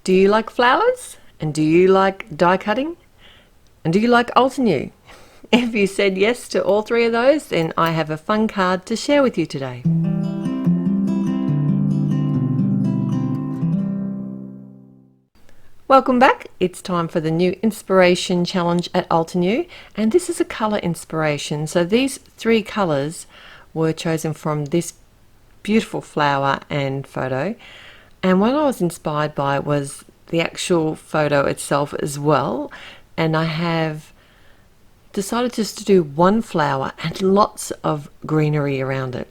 Do you like flowers? And do you like die cutting? And do you like Altenew? If you said yes to all three of those, then I have a fun card to share with you today. Welcome back. It's time for the new inspiration challenge at Altenew, and this is a colour inspiration. So these three colours were chosen from this beautiful flower and photo, and what I was inspired by was the actual photo itself as well, and I have decided just to do one flower and lots of greenery around it.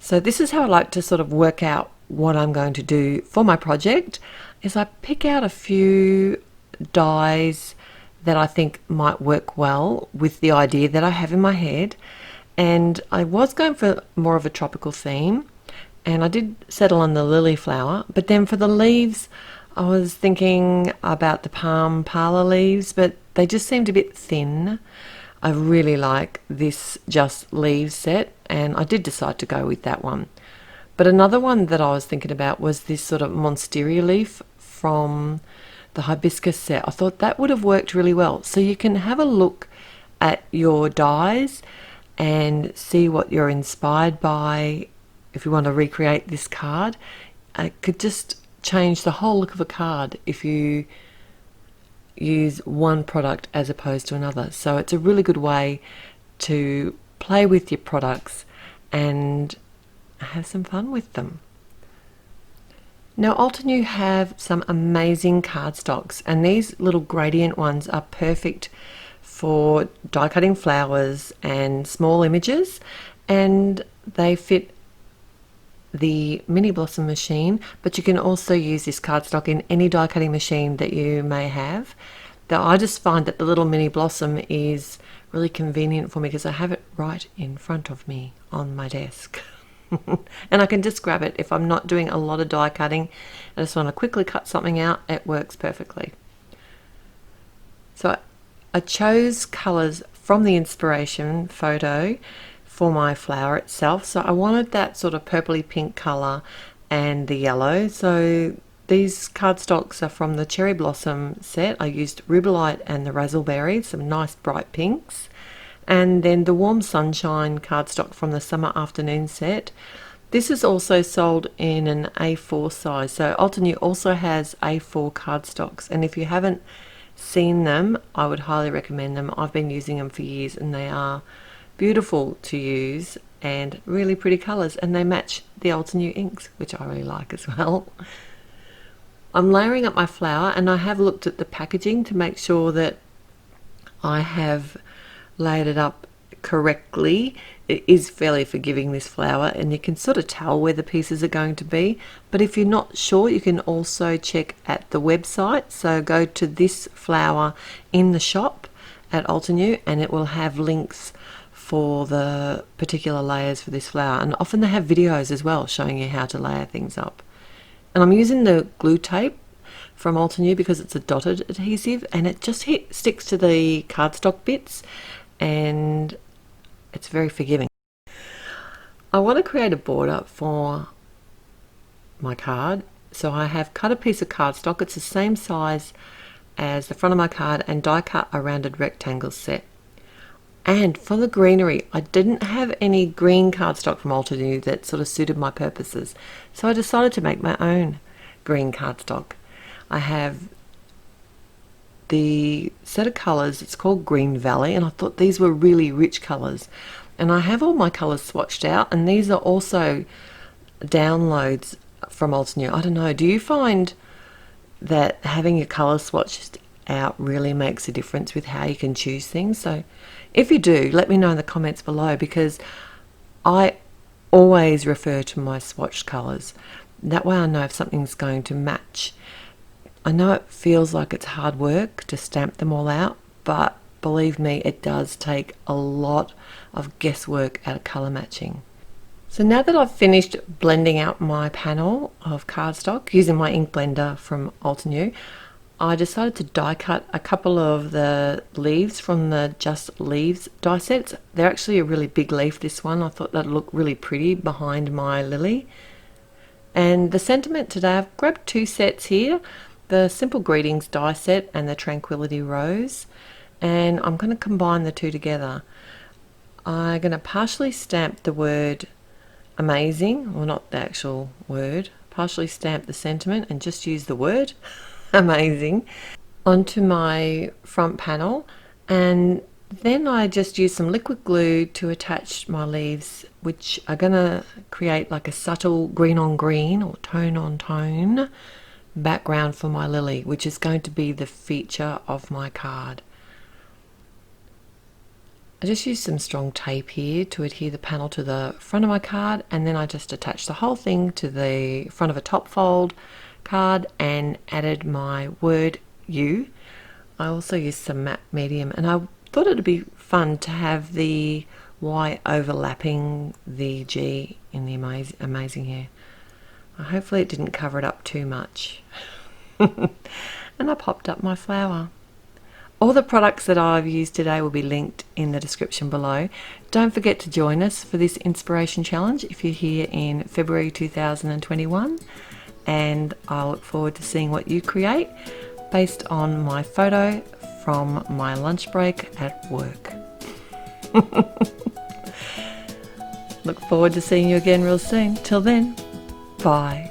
So this is how I like to sort of work out what I'm going to do for my project, is I pick out a few dyes that I think might work well with the idea that I have in my head. And I was going for more of a tropical theme, and I did settle on the lily flower, but then for the leaves I was thinking about the palm parlor leaves, but they just seemed a bit thin. I really like this Just Leaves set, and I did decide to go with that one. But another one that I was thinking about was this sort of monstera leaf from the hibiscus set. I thought that would have worked really well. So you can have a look at your dyes and see what you're inspired by if you want to recreate this card. It could just change the whole look of a card if you use one product as opposed to another. So it's a really good way to play with your products and have some fun with them. Now Altenew have some amazing cardstocks, and these little gradient ones are perfect for die cutting flowers and small images, and they fit the mini blossom machine, but you can also use this cardstock in any die cutting machine that you may have. Though I just find that the little mini blossom is really convenient for me because I have it right in front of me on my desk. And I can just grab it if I'm not doing a lot of die cutting. I just want to quickly cut something out. It works perfectly. So I chose colours from the inspiration photo for my flower itself. So I wanted that sort of purpley pink colour and the yellow. So these cardstocks are from the cherry blossom set. I used rubellite and the razzleberry, some nice bright pinks. And then the warm sunshine cardstock from the summer afternoon set. This is also sold in an A4 size. So Altenew also has A4 cardstocks, and if you haven't seen them, I would highly recommend them. I've been using them for years, and they are beautiful to use and really pretty colours, and they match the Altenew inks, which I really like as well. I'm layering up my flower, and I have looked at the packaging to make sure that I have laid it up correctly. It is fairly forgiving, this flower, and you can sort of tell where the pieces are going to be. But if you're not sure, you can also check at the website. So go to this flower in the shop at Altenew, and it will have links for the particular layers for this flower, and often they have videos as well showing you how to layer things up. And I'm using the glue tape from Altenew because it's a dotted adhesive, and it just sticks to the cardstock bits, and it's very forgiving. I want to create a border for my card, so I have cut a piece of cardstock. It's the same size as the front of my card, and die cut a rounded rectangle set. And for the greenery, I didn't have any green cardstock from Altenew that sort of suited my purposes, so I decided to make my own green cardstock. I have the set of colours, it's called Green Valley, and I thought these were really rich colours. And I have all my colours swatched out, and these are also downloads from Altenew. I don't know, do you find that having your colours swatched out really makes a difference with how you can choose things? So if you do, let me know in the comments below, because I always refer to my swatched colours. That way I know if something's going to match. I know it feels like it's hard work to stamp them all out, but believe me, it does take a lot of guesswork at colour matching. So now that I've finished blending out my panel of cardstock using my ink blender from Altenew, I decided to die cut a couple of the leaves from the Just Leaves die sets. They're actually a really big leaf, this one. I thought that'd look really pretty behind my lily. And the sentiment today, I've grabbed two sets here. the Simple Greetings die set and the Tranquility rose, and I'm going to combine the two together. I'm going to partially stamp the word amazing, or not the actual word, partially stamp the sentiment and just use the word amazing onto my front panel, and then I just use some liquid glue to attach my leaves, which are going to create like a subtle green on green or tone on tone background for my lily, which is going to be the feature of my card. I just use some strong tape here to adhere the panel to the front of my card, and then I just attached the whole thing to the front of a top fold card and added my word U. I also used some matte medium, and I thought it would be fun to have the Y overlapping the G in the amazing here. Hopefully it didn't cover it up too much. And I popped up my flower. All the products that I've used today will be linked in the description below. Don't forget to join us for this inspiration challenge if you're here in February 2021, and I look forward to seeing what you create based on my photo from my lunch break at work. Look forward to seeing you again real soon. Till then, bye.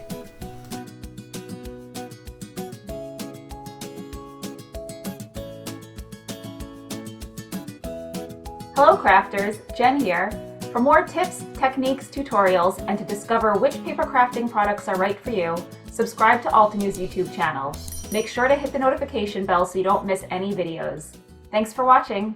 Hello crafters, Jen here. For more tips, techniques, tutorials, and to discover which paper crafting products are right for you, subscribe to Altenew's YouTube channel. Make sure to hit the notification bell so you don't miss any videos. Thanks for watching.